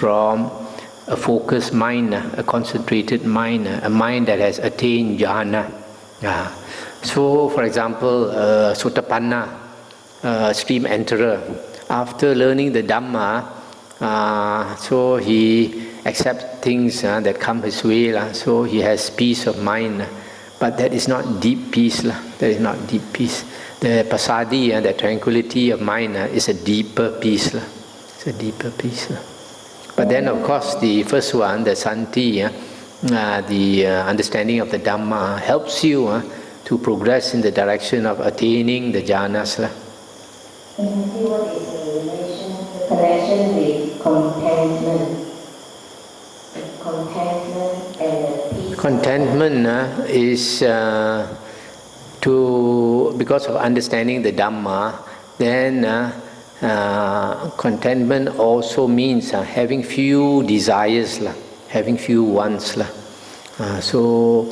from a focused mind, a concentrated mind, a mind that has attained jhana. So, for example, Sotapanna, stream enterer, after learning the Dhamma, so he accepts things that come his way, so he has peace of mind. But that is not deep peace. That is not deep peace. The pasadi, the tranquility of mind, is a deeper peace. It's a deeper peace. But then, of course, the first one, the santi, the understanding of the Dhamma, helps you to progress in the direction of attaining the jhanas. What is the connection with contentment? Contentment and peace. Contentment is because of understanding the Dhamma, then contentment also means having few desires, having few wants. So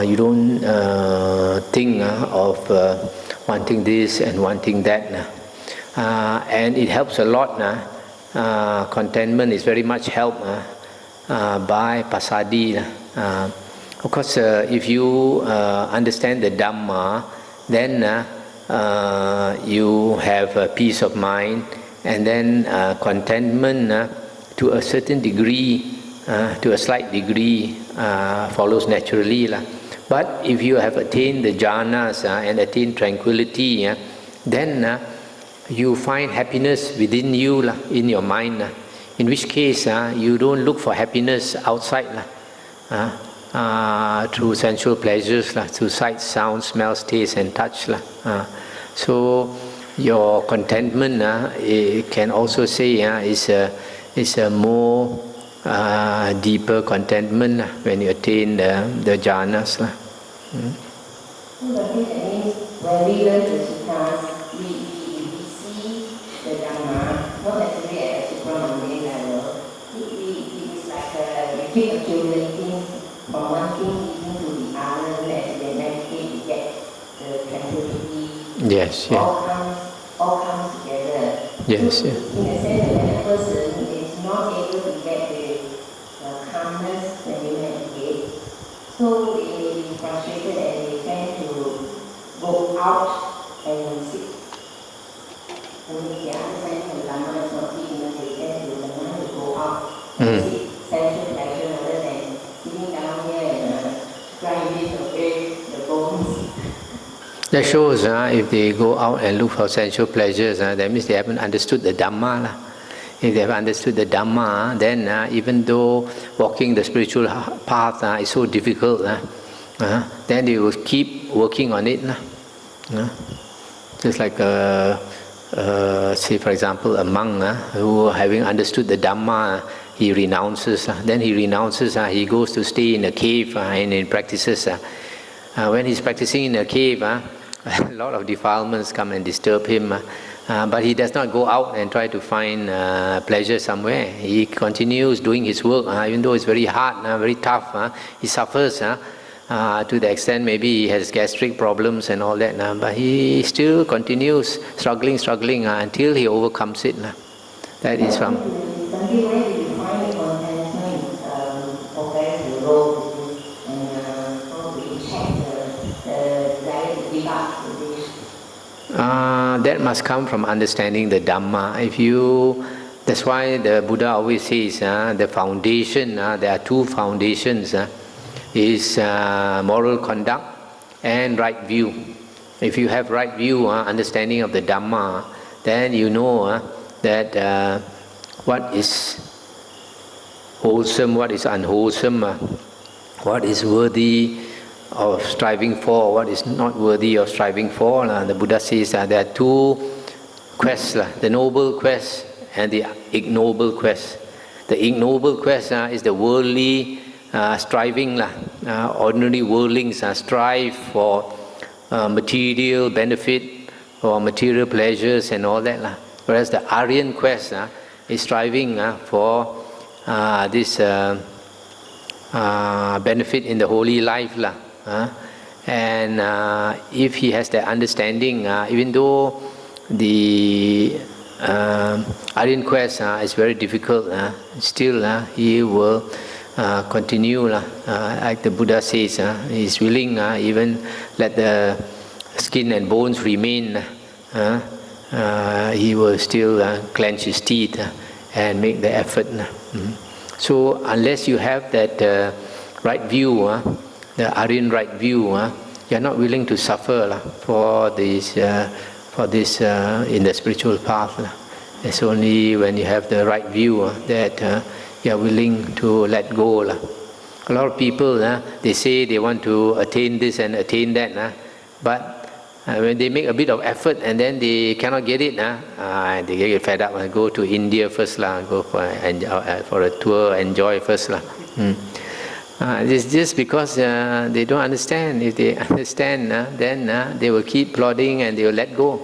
you don't think of wanting this and wanting that. And it helps a lot. Contentment is very much helped by pasadi. Of course, if you understand the Dhamma, then you have peace of mind, and then contentment to a certain degree, to a slight degree, follows naturally. But if you have attained the jhanas and attained tranquility, then you find happiness within you, in your mind. In which case, you don't look for happiness outside, through sensual pleasures, through sight, sound, smell, taste, and touch. So your contentment, it can also say, is a more deeper contentment when you attain the jhanas. So that means when we learn the suttas, we see the Dhamma, not necessarily at a supramundane level. It is like we keep accumulating from one thing even to the other, and then meditate we get the tranquility. Yes, yes. All comes together. Yes, so, yes. In a sense, when a person is not able to get the calmness when they meditate, so they may be frustrated and they tend to go out and seek. And if they understand the Dhamma is not deep enough, they tend to go out and seek sensual pleasure rather than sitting down here and trying to break the bones. That shows if they go out and look for sensual pleasures, that means they haven't understood the Dhamma. If they have understood the Dhamma, then even though walking the spiritual path is so difficult, then they will keep working on it. Just like, say for example, a monk who having understood the Dhamma, he renounces. Then he renounces, he goes to stay in a cave and he practices. When he's practicing in a cave, a lot of defilements come and disturb him. But he does not go out and try to find pleasure somewhere. He continues doing his work, even though it's very hard, very tough. He suffers to the extent maybe he has gastric problems and all that. But he still continues struggling until he overcomes it. That is from... that must come from understanding the Dhamma. That's why the Buddha always says the foundation, there are two foundations, is moral conduct and right view. If you have right view, understanding of the Dhamma, then you know that what is wholesome, what is unwholesome, what is worthy of striving for, what is not worthy of striving for. The Buddha says there are two quests, the noble quest and the ignoble quest. The ignoble quest is the worldly striving. Ordinary worldlings strive for material benefit, for material pleasures and all that. Whereas the Aryan quest is striving for this benefit in the holy life. And if he has that understanding, even though the Aryan quest is very difficult. Still, he will continue. Like the Buddha says, he is willing, even let the skin and bones remain. He will still clench his teeth and make the effort. So unless you have that right view, the Aryan right view, you are not willing to suffer for this in the spiritual path. It's only when you have the right view that you are willing to let go. A lot of people, they say they want to attain this and attain that, but when they make a bit of effort and then they cannot get it, they get fed up and go to India first, go for a tour, enjoy first. It's just because they don't understand. If they understand, then they will keep plodding and they will let go.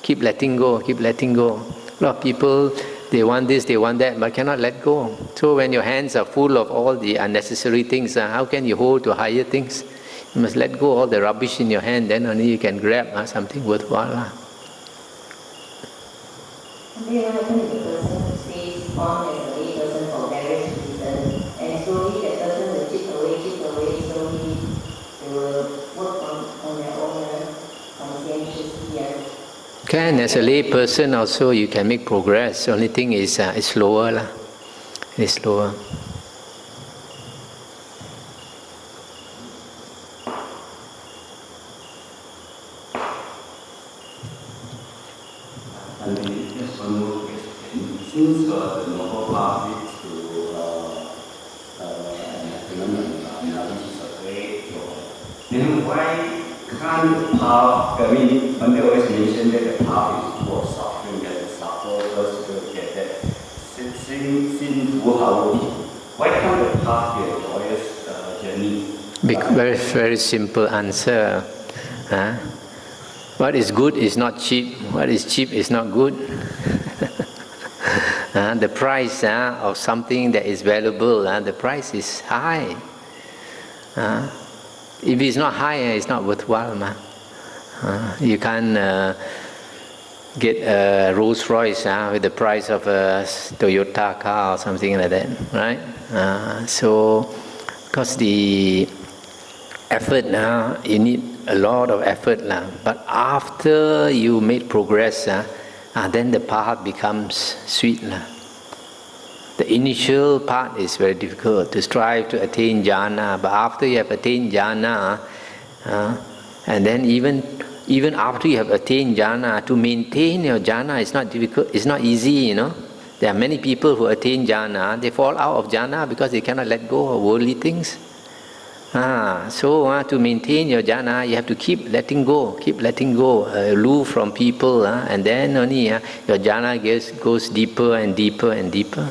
Keep letting go, keep letting go. A lot of people, they want this, they want that, but cannot let go. So when your hands are full of all the unnecessary things, how can you hold to higher things? You must let go all the rubbish in your hand, then only you can grab something worthwhile. And then what happens if the person who stays on as a lay person for various reasons, and slowly that person will chip away, slowly they will work on their own conscientiously. Can, as a lay person also you can make progress. The only thing is it's slower. It's slower. And just one more question. Since the noble path leads to enlightenment, which is a great joy, then why can't the path, when they always mention that the path is full of suffering, that the suffer first to get that sinful harmony, why can't the path be a joyous journey? Very, very simple answer. What is good is not cheap. What is cheap is not good. The price of something that is valuable, the price is high. If it's not high, it's not worthwhile. You can't get a Rolls Royce with the price of a Toyota car or something like that, right? So, because the effort you need a lot of effort but after you made progress then the path becomes sweet The initial part is very difficult to strive to attain jhana, but after you have attained jhana, and then even after you have attained jhana, to maintain your jhana is not difficult. It's not easy, There are many people who attain jhana, they fall out of jhana because they cannot let go of worldly things. So to maintain your jhana, you have to keep letting go, aloof from people, and then only your jhana goes deeper and deeper and deeper.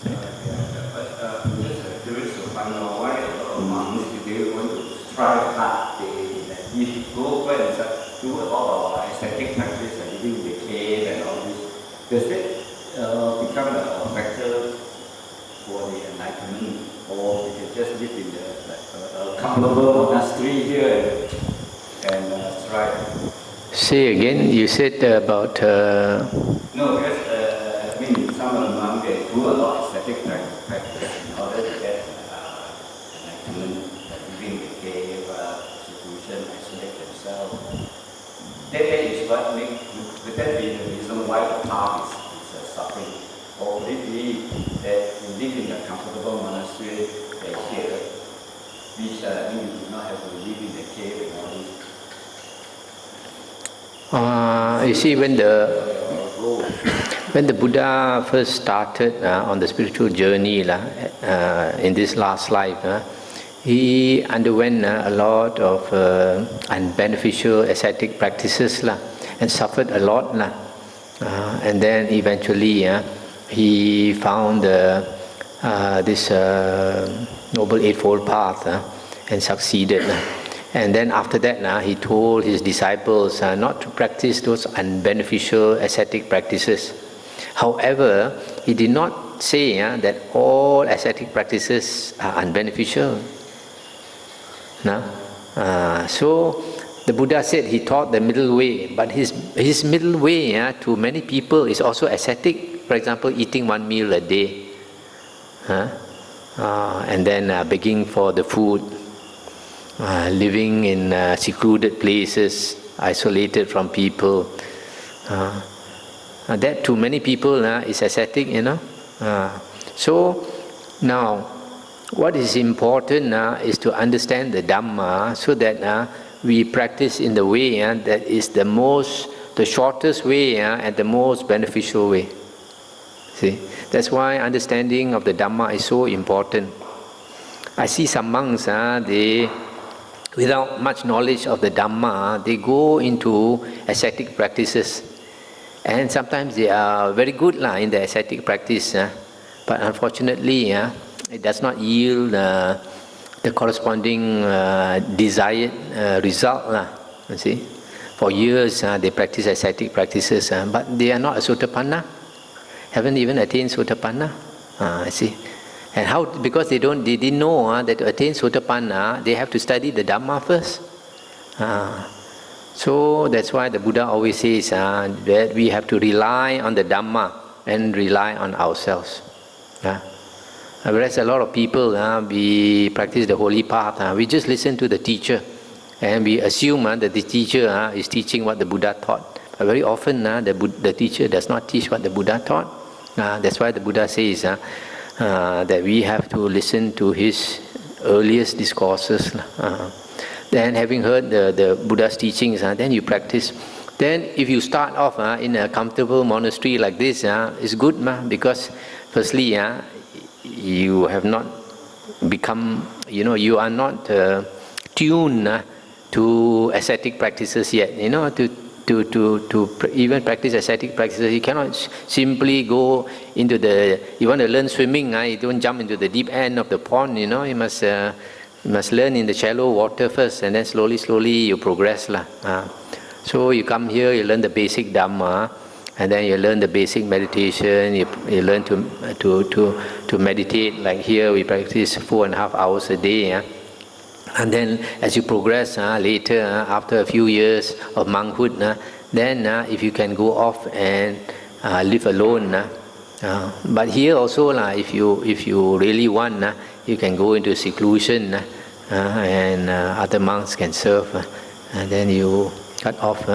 But just curious to find out why monks, if they want to strive hard, they go and do a lot of ascetic practice and living in the cave and all this. Does it become a factor for the enlightenment? Or we can just live in a comfortable monastery here and strive. Say again, you said about... No, because some of the monks, they do a lot of ascetic practice in order to get enlightenment, living in the cave, seclusion, isolate themselves. That is what would that be the reason why the path is suffering? Or would it be that you live in a comfortable monastery here, which you do not have to live in the cave and all this? You see, when the Buddha first started on the spiritual journey in this last life, he underwent a lot of unbeneficial ascetic practices and suffered a lot. And then eventually he found this Noble Eightfold Path and succeeded. And then after that, he told his disciples not to practice those unbeneficial ascetic practices. However, he did not say that all ascetic practices are unbeneficial. So The Buddha said he taught the middle way, but his middle way to many people is also ascetic. For example, eating one meal a day, and then begging for the food, living in secluded places, isolated from people. That to many people is ascetic, So now, what is important is to understand the Dhamma so that we practice in the way that is the shortest way and the most beneficial way. See, that's why understanding of the Dhamma is so important. I see some monks, they, without much knowledge of the Dhamma, they go into ascetic practices. And sometimes they are very good in the ascetic practice, but unfortunately, it does not yield the corresponding desired result. You see, for years they practice ascetic practices, but they are not a Sotapatti, haven't even attained Sotapatti. See, and how? Because they didn't know that to attain Sotapatti, they have to study the Dhamma first. So that's why the Buddha always says that we have to rely on the Dhamma and rely on ourselves. Whereas a lot of people, we practice the holy path, we just listen to the teacher and we assume that the teacher is teaching what the Buddha taught. But very often the teacher does not teach what the Buddha taught. That's why the Buddha says that we have to listen to his earliest discourses. Then having heard the Buddha's teachings, then you practice. Then if you start off in a comfortable monastery like this, it's good because firstly, you have not become, you are not tuned to ascetic practices yet. To even practice ascetic practices, you cannot simply go into you want to learn swimming, you don't jump into the deep end of the pond, you must learn in the shallow water first, and then slowly you progress. So you come here, you learn the basic Dhamma, and then you learn the basic meditation, you learn to meditate. Like here we practice 4.5 hours a day. And then as you progress later, after a few years of monkhood, then if you can go off and live alone. But here also, if you really want, you can go into seclusion and other monks can serve. And then you cut off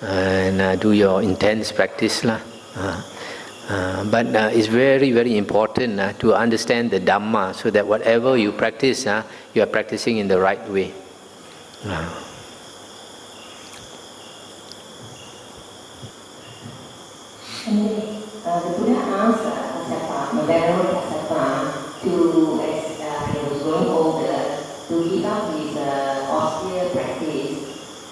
and do your intense practice. But it's very, very important to understand the Dhamma so that whatever you practice, you are practicing in the right way. The Buddha asked Sacca, Venerable Sacca, to, as he was growing older, to give up his austere practice.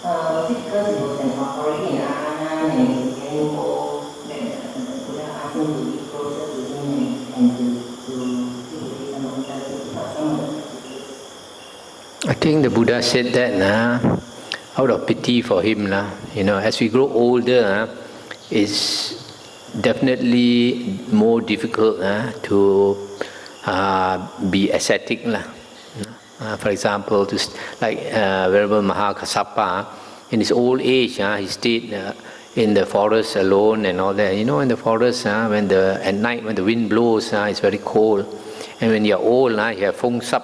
Was it because he was already in Arahant and he was getting old that the Buddha asked him to be closer to him and to do some of the practices? I think the Buddha said that out of pity for him. As we grow older, it's definitely more difficult to be ascetic. For example, like Venerable Mahakassapa, in his old age, he stayed in the forest alone and all that. In the forest, at night when the wind blows, it's very cold. And when you're old, you have feng sap,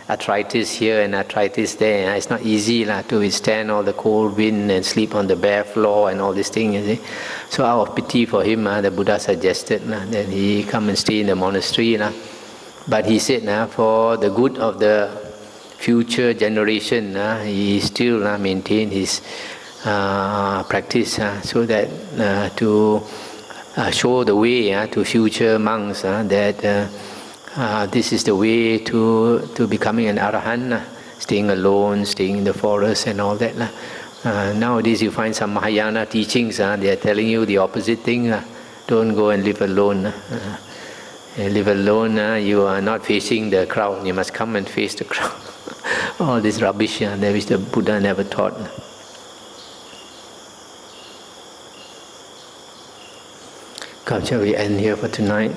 arthritis here and arthritis there. It's not easy to withstand all the cold wind and sleep on the bare floor and all these things. So out of pity for him, the Buddha suggested that he come and stay in the monastery. But he said for the good of the future generation, he still maintain his practice so that to show the way to future monks that this is the way to becoming an Arahant, staying alone, staying in the forest and all that. Nowadays you find some Mahayana teachings, they are telling you the opposite thing. Don't go and live alone. Live alone, you are not facing the crowd, you must come and face the crowd. All this rubbish which the Buddha never taught. Come, shall we end here for tonight?